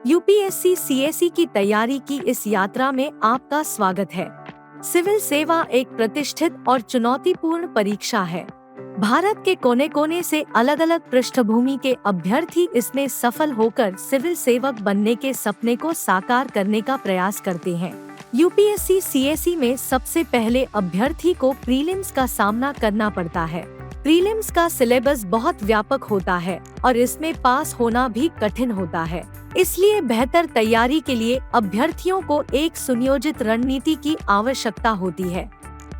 UPSC CSE की तैयारी की इस यात्रा में आपका स्वागत है। सिविल सेवा एक प्रतिष्ठित और चुनौतीपूर्ण परीक्षा है। भारत के कोने कोने से अलग अलग पृष्ठभूमि के अभ्यर्थी इसमें सफल होकर सिविल सेवक बनने के सपने को साकार करने का प्रयास करते हैं। यूपीएससी सीएसई में सबसे पहले अभ्यर्थी को प्रीलिम्स का सामना करना पड़ता है। प्रीलिम्स का सिलेबस बहुत व्यापक होता है और इसमें पास होना भी कठिन होता है। इसलिए बेहतर तैयारी के लिए अभ्यर्थियों को एक सुनियोजित रणनीति की आवश्यकता होती है।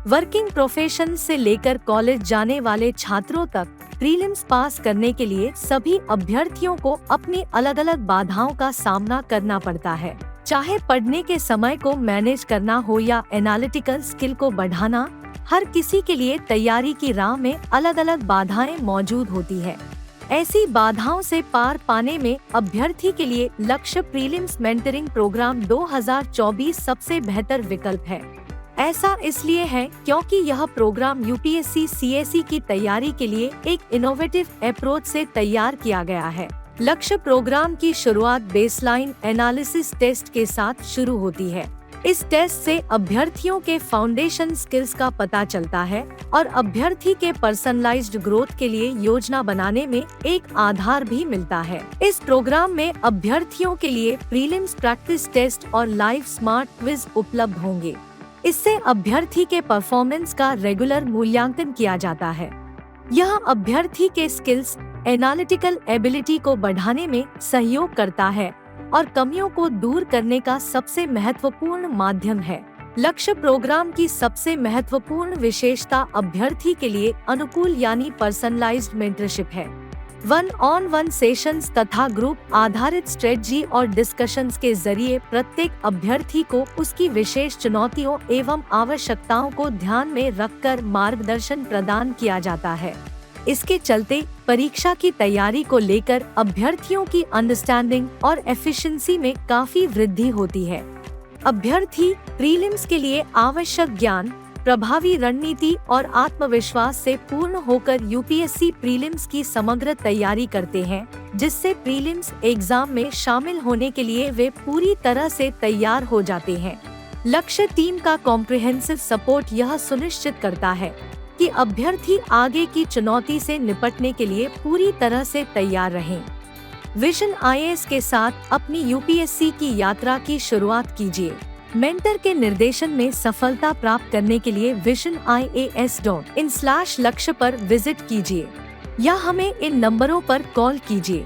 वर्किंग प्रोफेशन से लेकर कॉलेज जाने वाले छात्रों तक प्रीलिम्स पास करने के लिए सभी अभ्यर्थियों को अपनी अलग अलग बाधाओं का सामना करना पड़ता है। चाहे पढ़ने के समय को मैनेज करना हो या एनालिटिकल स्किल को बढ़ाना, हर किसी के लिए तैयारी की राह में अलग अलग बाधाएं मौजूद होती है। ऐसी बाधाओं से पार पाने में अभ्यर्थी के लिए लक्ष्य प्रीलिम्स मेंटरिंग प्रोग्राम 2024 सबसे बेहतर विकल्प है। ऐसा इसलिए है क्योंकि यह प्रोग्राम यूपीएससी सीएसई की तैयारी के लिए एक इनोवेटिव अप्रोच से तैयार किया गया है। लक्ष्य प्रोग्राम की शुरुआत बेसलाइन एनालिसिस टेस्ट के साथ शुरू होती है। इस टेस्ट से अभ्यर्थियों के फाउंडेशन स्किल्स का पता चलता है और अभ्यर्थी के पर्सनलाइज्ड ग्रोथ के लिए योजना बनाने में एक आधार भी मिलता है। इस प्रोग्राम में अभ्यर्थियों के लिए प्रीलिम्स प्रैक्टिस टेस्ट और लाइव स्मार्ट क्विज उपलब्ध होंगे। इससे अभ्यर्थी के परफॉर्मेंस का रेगुलर मूल्यांकन किया जाता है। यह अभ्यर्थी के स्किल्स, एनालिटिकल एबिलिटी को बढ़ाने में सहयोग करता है और कमियों को दूर करने का सबसे महत्वपूर्ण माध्यम है। लक्ष्य प्रोग्राम की सबसे महत्वपूर्ण विशेषता अभ्यर्थी के लिए अनुकूल यानी पर्सनलाइज्ड मेंटरशिप है। 1-on-1 सेशंस तथा ग्रुप आधारित स्ट्रेटजी और डिस्कशंस के जरिए प्रत्येक अभ्यर्थी को उसकी विशेष चुनौतियों एवं आवश्यकताओं को ध्यान में रखकर मार्गदर्शन प्रदान किया जाता है। इसके चलते परीक्षा की तैयारी को लेकर अभ्यर्थियों की अंडरस्टैंडिंग और एफिशिएंसी में काफी वृद्धि होती है। अभ्यर्थी प्रीलिम्स के लिए आवश्यक ज्ञान, प्रभावी रणनीति और आत्मविश्वास से पूर्ण होकर यूपीएससी प्रीलिम्स की समग्र तैयारी करते हैं, जिससे प्रीलिम्स एग्जाम में शामिल होने के लिए वे पूरी तरह से तैयार हो जाते हैं। लक्ष्य टीम का कॉम्प्रिहेंसिव सपोर्ट यह सुनिश्चित करता है कि अभ्यर्थी आगे की चुनौती से निपटने के लिए पूरी तरह से तैयार रहें। विजन आईएएस के साथ अपनी यूपीएससी की यात्रा की शुरुआत कीजिए। मेंटर के निर्देशन में सफलता प्राप्त करने के लिए visionias.in/लक्ष्य पर विजिट कीजिए या हमें इन नंबरों पर कॉल कीजिए।